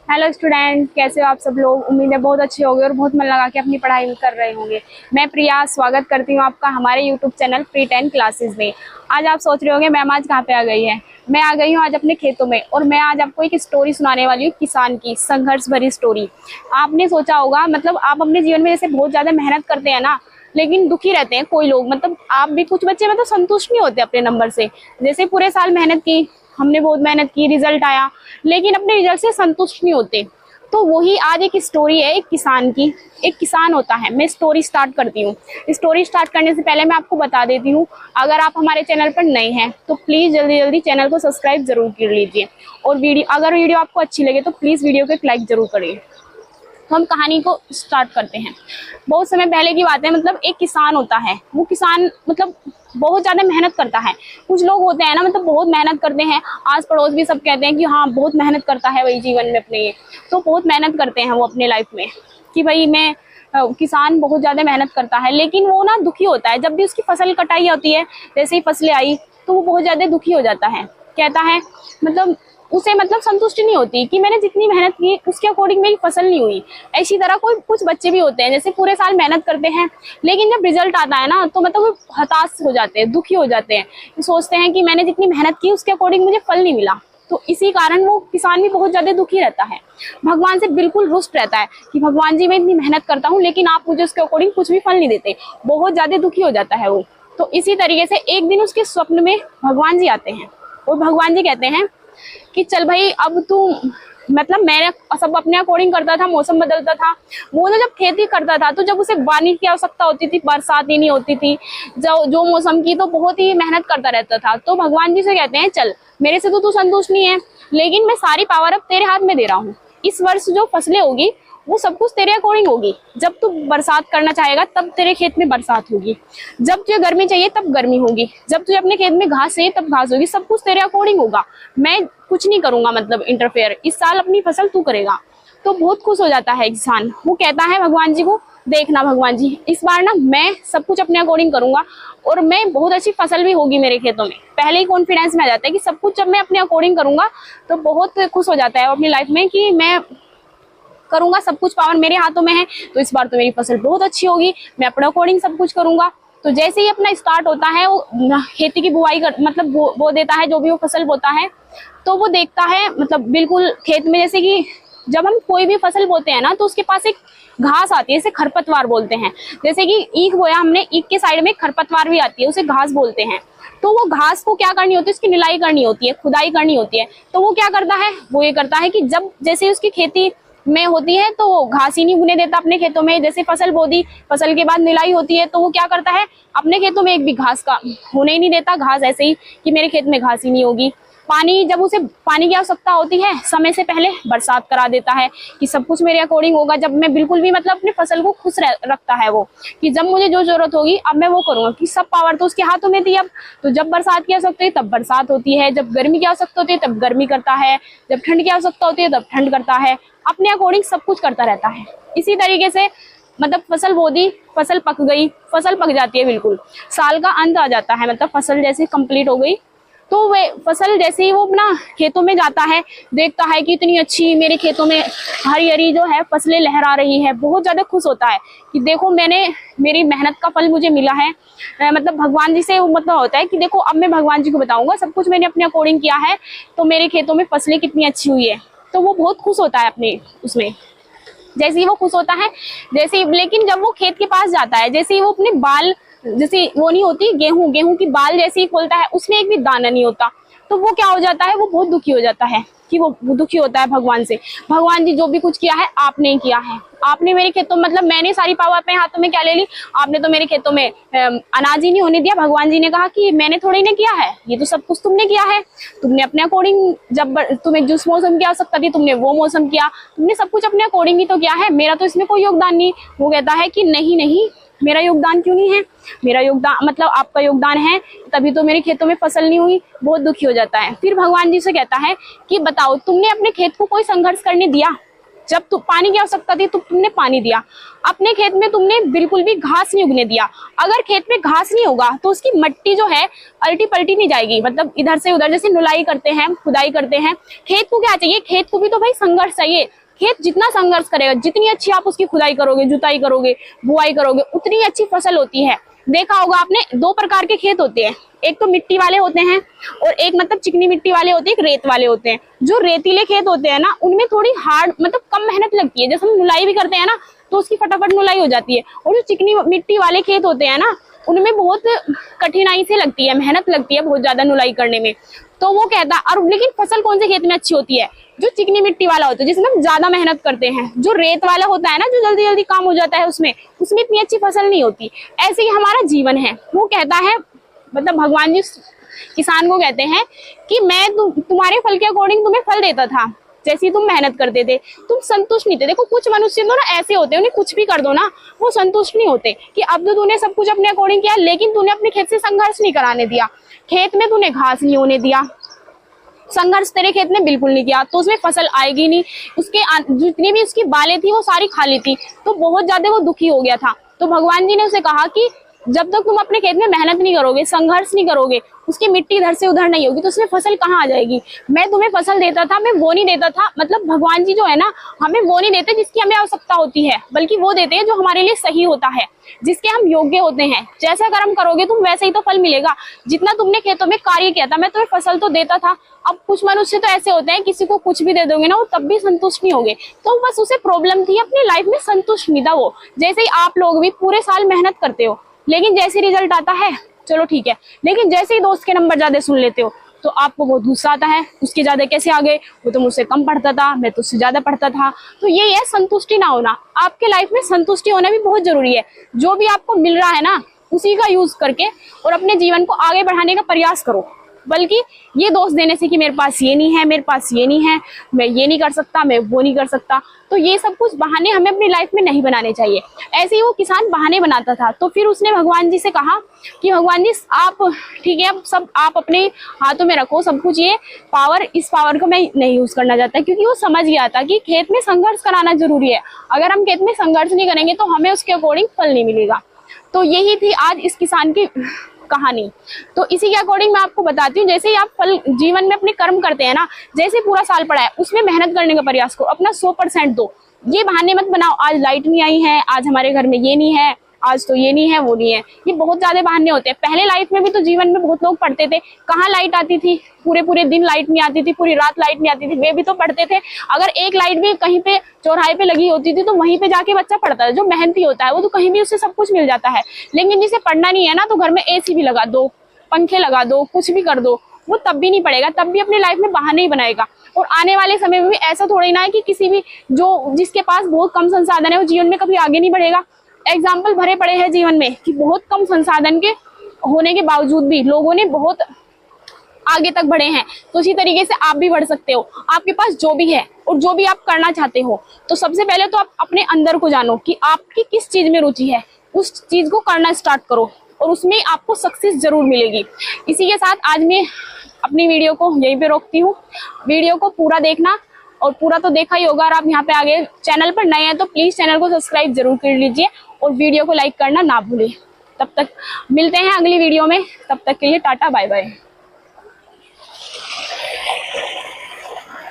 Hello student, कैसे हो आप सब लोग। उम्मीद है बहुत अच्छे होंगे और बहुत मन लगा के अपनी पढ़ाई कर रहे होंगे। मैं प्रिया स्वागत करती हूँ आपका हमारे यूट्यूब चैनल प्री 10 क्लासेस में। आज आप सोच रहे होंगे मैम आज कहाँ पे आ गई है। मैं आ गई हूँ आज अपने खेतों में और मैं आज आपको एक स्टोरी सुनाने वाली हूँ, किसान की संघर्ष भरी स्टोरी। आपने सोचा होगा मतलब आप अपने जीवन में जैसे बहुत ज़्यादा मेहनत करते हैं ना, लेकिन दुखी रहते हैं कोई लोग। मतलब आप भी कुछ बच्चे मतलब संतुष्ट नहीं होते अपने नंबर से। जैसे पूरे साल मेहनत की, हमने बहुत मेहनत की, रिजल्ट आया, लेकिन अपने रिजल्ट से संतुष्ट नहीं होते। तो वही आज एक स्टोरी है एक किसान की। एक किसान होता है। मैं स्टोरी स्टार्ट करती हूँ। स्टोरी स्टार्ट करने से पहले मैं आपको बता देती हूँ, अगर आप हमारे चैनल पर नए हैं तो प्लीज़ जल्दी जल्दी चैनल को सब्सक्राइब जरूर कर लीजिए। और अगर वीडियो आपको अच्छी लगे तो प्लीज़ वीडियो को एक लाइक जरूर करिए। तो हम कहानी को स्टार्ट करते हैं। बहुत समय पहले की बात है। मतलब एक किसान होता है। वो किसान मतलब बहुत ज़्यादा मेहनत करता है। कुछ लोग होते हैं ना, मतलब बहुत मेहनत करते हैं, आस पड़ोस भी सब कहते हैं कि हाँ बहुत मेहनत करता है वही जीवन में अपने। ये तो बहुत मेहनत करते हैं वो अपने लाइफ में कि भाई मैं किसान बहुत ज़्यादा मेहनत करता है। लेकिन वो ना दुखी होता है जब भी उसकी फसल कटाई होती है। जैसे ही फसलें आई तो वो बहुत ज़्यादा दुखी हो जाता है। कहता है मतलब उसे मतलब संतुष्टि नहीं होती कि मैंने जितनी मेहनत की उसके अकॉर्डिंग मेरी फसल नहीं हुई। ऐसी तरह कुछ बच्चे भी होते हैं जैसे पूरे साल मेहनत करते हैं, लेकिन जब रिजल्ट आता है ना तो मतलब वो हताश हो जाते हैं, दुखी हो जाते हैं, सोचते हैं कि मैंने जितनी मेहनत की उसके अकॉर्डिंग मुझे फल नहीं मिला। तो इसी कारण वो किसान भी बहुत ज्यादा दुखी रहता है। भगवान से बिल्कुल रुष्ट रहता है कि भगवान जी मैं इतनी मेहनत करता हूँ लेकिन आप मुझे उसके अकॉर्डिंग कुछ भी फल नहीं देते। बहुत ज्यादा दुखी हो जाता है वो। तो इसी तरीके से एक दिन उसके स्वप्न में भगवान जी आते हैं और भगवान जी कहते हैं कि चल भाई अब तू मतलब मैंने सब अपने अकॉर्डिंग करता था, मौसम बदलता था। वो ना जब खेती करता था तो जब उसे पानी की आवश्यकता होती थी, बरसात ही नहीं होती थी जो मौसम की, तो बहुत ही मेहनत करता रहता था। तो भगवान जी से कहते हैं चल मेरे से तो तू संतुष्ट नहीं है, लेकिन मैं सारी पावर अब तेरे हाथ में दे रहा हूँ। इस वर्ष जो फसलें होगी वो सब कुछ तेरे अकॉर्डिंग होगी। जब तू बरसात करना चाहेगा तब तेरे खेत में बरसात होगी, जब तुझे गर्मी चाहिए तब गर्मी होगी, जब तुझे अपने खेत में घास चाहिए तब घास होगी। सब कुछ तेरे अकॉर्डिंग होगा, मैं कुछ नहीं करूंगा, मतलब इंटरफेयर। इस साल अपनी फसल तू करेगा। तो बहुत खुश हो जाता है किसान। वो कहता है भगवान जी को, देखना भगवान जी इस बार ना मैं सब कुछ अपने अकॉर्डिंग करूंगा और मैं बहुत अच्छी फसल भी होगी मेरे खेतों में। पहले ही कॉन्फिडेंस में आ जाता है कि सब कुछ जब मैं अपने अकॉर्डिंग करूंगा तो बहुत खुश हो जाता है अपनी लाइफ में कि मैं करूंगा, सब कुछ पावर मेरे हाथों में है, तो इस बार तो मेरी फसल बहुत अच्छी होगी, मैं अपने अकॉर्डिंग सब कुछ करूंगा। तो जैसे ही अपना स्टार्ट होता है वो खेती की बुआई कर मतलब वो देता है, जो भी वो फसल बोता है तो वो देखता है मतलब बिल्कुल खेत में, जैसे कि जब हम कोई भी फसल बोते हैं ना तो उसके पास एक घास आती है, इसे खरपतवार बोलते हैं। जैसे कि ईख बोया हमने, ईख के साइड में खरपतवार भी आती है, उसे घास बोलते हैं। तो वो घास को क्या करनी होती है, उसकी निलाई करनी होती है, खुदाई करनी होती है। तो वो क्या करता है, वो ये करता है कि जब जैसे उसकी खेती में होती है तो वो घास ही नहीं बुने देता अपने खेतों में। जैसे फसल बो दी, फसल के बाद निलाई होती है तो वो क्या करता है, अपने खेतों में एक भी घास का होने ही नहीं देता। घास ऐसे ही कि मेरे खेत में घास ही नहीं होगी। पानी, जब उसे पानी की आवश्यकता होती है समय से पहले बरसात करा देता है कि सब कुछ मेरे अकॉर्डिंग होगा। जब मैं बिल्कुल भी मतलब अपनी फसल को खुश रखता है वो कि जब मुझे जो जरूरत होगी अब मैं वो करूंगा, कि सब पावर तो उसके हाथों में थी अब। तो जब बरसात की आवश्यकता है तब बरसात होती है, जब गर्मी की आवश्यकता होती है तब गर्मी करता है, जब ठंड की आवश्यकता होती है तब ठंड करता है, अपने अकॉर्डिंग सब कुछ करता रहता है। इसी तरीके से मतलब फसल बो दी, फसल पक गई, फसल पक जाती है, बिल्कुल साल का अंत आ जाता है, मतलब फसल जैसे कंप्लीट हो गई। तो वे फसल जैसे ही वो अपना खेतों में जाता है, देखता है कि इतनी अच्छी मेरे खेतों में हरी हरी जो है फसलें लहरा रही है, बहुत ज्यादा खुश होता है कि देखो मैंने मेरी मेहनत का फल मुझे मिला है। मतलब भगवान जी से वो मतलब होता है कि देखो अब मैं भगवान जी को बताऊंगा सब कुछ मैंने अपने अकॉर्डिंग किया है, तो मेरे खेतों में फसलें कितनी अच्छी हुई है। तो वो बहुत खुश होता है अपने उसमें। जैसे ही वो खुश होता है, जैसे लेकिन जब वो खेत के पास जाता है, जैसे ही वो अपने बाल, जैसे वो नहीं होती गेहूं की बाल जैसे ही खोलता है उसमें एक भी दाना नहीं होता। तो वो क्या हो जाता है, वो बहुत दुखी हो जाता है कि वो दुखी होता है भगवान से। भगवान जी जो भी कुछ किया है आपने ही किया है, आपने मेरे खेतों मतलब मैंने सारी पावर अपने हाथों में क्या ले ली, आपने तो मेरे खेतों में अनाज ही नहीं होने दिया। भगवान जी ने कहा कि मैंने थोड़ी ना किया है, ये तो सब कुछ तुमने किया है। तुमने अपने अकॉर्डिंग, जब तुम्हें जिस मौसम की आवश्यकता थी तुमने वो मौसम किया, तुमने सब कुछ अपने अकॉर्डिंग ही तो किया है, मेरा तो इसमें कोई योगदान नहीं। वो कहता है कि नहीं नहीं, मेरा योगदान क्यों नहीं है, मेरा योगदान मतलब आपका योगदान है, तभी तो मेरे खेतों में फसल नहीं हुई। बहुत दुखी हो जाता है। फिर भगवान जी से कहता है कि बताओ तुमने अपने खेत को कोई संघर्ष करने दिया, जब पानी की आवश्यकता थी तो तुमने पानी दिया। अपने खेत में तुमने बिल्कुल भी घास नहीं उगने दिया। अगर खेत में घास नहीं होगा तो उसकी मिट्टी जो है अल्टी पल्टी नहीं जाएगी, मतलब इधर से उधर, जैसे नुलाई करते हैं, खुदाई करते हैं। खेत को क्या चाहिए? खेत को भी तो भाई संघर्ष चाहिए। खेत जितना संघर्ष करेगा, जितनी अच्छी आप उसकी खुदाई करोगे, जुताई करोगे, बुआई करोगे, उतनी अच्छी फसल होती है। देखा होगा आपने, दो प्रकार के खेत होते हैं, एक तो मिट्टी वाले होते हैं और एक मतलब चिकनी मिट्टी वाले होते हैं, एक रेत वाले होते हैं। जो रेतीले खेत होते हैं ना, उनमें थोड़ी हार्ड मतलब कम मेहनत लगती है। जैसे हम नुलाई भी करते हैं ना तो उसकी फटाफट नुलाई हो जाती है। और जो चिकनी मिट्टी वाले खेत होते हैं ना, उनमें बहुत कठिनाई से लगती है, मेहनत लगती है बहुत ज्यादा नुलाई करने में। तो वो कहता, और लेकिन फसल कौन से खेत में अच्छी होती है? जो चिकनी मिट्टी वाला होता है, जिसमें हम ज्यादा मेहनत करते हैं। जो रेत वाला होता है ना, जो जल्दी जल्दी काम हो जाता है, उसमें इतनी अच्छी फसल नहीं होती। ऐसे ही हमारा जीवन है। वो कहता है, मतलब भगवान जी किसान को कहते हैं कि मैं तुम्हारे फल के अकॉर्डिंग तुम्हें फल देता था, जैसी तुम मेहनत करते थे, तुम संतुष्ट नहीं थे। देखो कुछ मनुष्य तो ना ऐसे होते हैं, उन्हें कुछ भी कर दो ना वो संतुष्ट नहीं होते, कि अब तो तूने सब कुछ अपने अकॉर्डिंग किया, लेकिन तूने अपने खेत से संघर्ष नहीं कराने दिया। खेत में तूने घास नहीं होने दिया, संघर्ष तेरे खेत में बिल्कुल नहीं किया, तो उसमें फसल आएगी नहीं। उसके जितनी भी उसकी बालें थी वो सारी खाली थी, तो बहुत ज्यादा वो दुखी हो गया था। तो भगवान जी ने उसे कहा कि जब तक तुम अपने खेत में मेहनत नहीं करोगे, संघर्ष नहीं करोगे, उसकी मिट्टी इधर से उधर नहीं होगी, तो उसमें फसल कहाँ आ जाएगी? मैं तुम्हें फसल देता था, मैं वो नहीं देता था। मतलब भगवान जी जो है ना, हमें वो नहीं देते जिसकी हमें आवश्यकता होती है, बल्कि वो देते हैं जो हमारे लिए सही होता है, जिसके हम योग्य होते हैं। जैसा कर्म करोगे तुम, वैसे ही तो फल मिलेगा। जितना तुमने खेतों में कार्य किया था, मैं तुम्हें फसल तो देता था। अब कुछ मनुष्य तो ऐसे होते हैं, किसी को कुछ भी दे दोगे ना, वो तब भी संतुष्ट नहीं होंगे। तो बस उसे प्रॉब्लम थी, अपनी लाइफ में संतुष्ट नहीं था वो। जैसे ही आप लोग भी पूरे साल मेहनत करते हो, लेकिन जैसे रिजल्ट आता है, चलो ठीक है, लेकिन जैसे ही दोस्त के नंबर ज्यादा सुन लेते हो तो आपको बहुत गुस्सा आता है, उसके ज्यादा कैसे आ गए, वो तो मुझसे कम पढ़ता था, मैं तो उससे ज्यादा पढ़ता था। तो ये है संतुष्टि ना होना। आपके लाइफ में संतुष्टि होना भी बहुत जरूरी है। जो भी आपको मिल रहा है ना, उसी का यूज करके और अपने जीवन को आगे बढ़ाने का प्रयास करो। बल्कि ये दोष देने से कि मेरे पास ये नहीं है, मेरे पास ये नहीं है, मैं ये नहीं कर सकता, मैं वो नहीं कर सकता, तो ये सब कुछ बहाने हमें अपनी लाइफ में नहीं बनाने चाहिए। ऐसे ही वो किसान बहाने बनाता था। तो फिर उसने भगवान जी से कहा कि भगवान जी आप ठीक है, अब सब आप अपने हाथों में रखो सब कुछ, ये पावर, इस पावर को मैं नहीं यूज करना चाहता। क्योंकि वो समझ गया था कि खेत में संघर्ष कराना जरूरी है। अगर हम खेत में संघर्ष नहीं करेंगे तो हमें उसके अकॉर्डिंग फल नहीं मिलेगा। तो यही थी आज इस किसान की कहानी। तो इसी के अकॉर्डिंग मैं आपको बताती हूँ, जैसे ही आप फल जीवन में अपने कर्म करते हैं ना, जैसे पूरा साल पड़ा है उसमें मेहनत करने का प्रयास करो, अपना 100% दो। ये बहाने मत बनाओ, आज लाइट नहीं आई है, आज हमारे घर में ये नहीं है, आज तो ये नहीं है, वो नहीं है। ये बहुत ज्यादा बहाने होते हैं। पहले लाइफ में भी तो जीवन में बहुत लोग पढ़ते थे, कहाँ लाइट आती थी, पूरे पूरे दिन लाइट नहीं आती थी, पूरी रात लाइट नहीं आती थी, वे भी तो पढ़ते थे। अगर एक लाइट भी कहीं पे चौराहे पे लगी होती थी तो वहीं पे जाके बच्चा पढ़ता है। जो मेहनती होता है वो तो कहीं भी उससे सब कुछ मिल जाता है। लेकिन जिसे पढ़ना नहीं है ना, तो घर में एसी भी लगा दो, पंखे लगा दो, कुछ भी कर दो, वो तब भी नहीं पढ़ेगा, तब भी अपनी लाइफ में बहाने ही बनाएगा। और आने वाले समय में भी ऐसा थोड़ी ना है कि किसी भी जिसके पास बहुत कम संसाधन है वो जीवन में कभी आगे नहीं बढ़ेगा। एग्जाम्पल भरे पड़े हैं जीवन में कि बहुत कम संसाधन के होने के बावजूद भी लोगों ने बहुत आगे तक बढ़े हैं। तो इसी तरीके से आप भी बढ़ सकते हो। आपके पास जो भी है और जो भी आप करना चाहते हो, तो सबसे पहले तो आप अपने अंदर को जानो कि आपकी किस चीज में रुचि है, उस चीज को करना स्टार्ट करो और उसमें आपको सक्सेस जरूर मिलेगी। इसी के साथ आज मैं अपनी वीडियो को यहीं पे रोकती हूँ। वीडियो को पूरा देखना, और पूरा तो देखा ही होगा। और आप यहाँ पे आगे चैनल पर नए हैं तो प्लीज चैनल को सब्सक्राइब जरूर कर लीजिए और वीडियो को लाइक करना ना भूलें। तब तक मिलते हैं अगली वीडियो में, तब तक के लिए टाटा बाय बाय।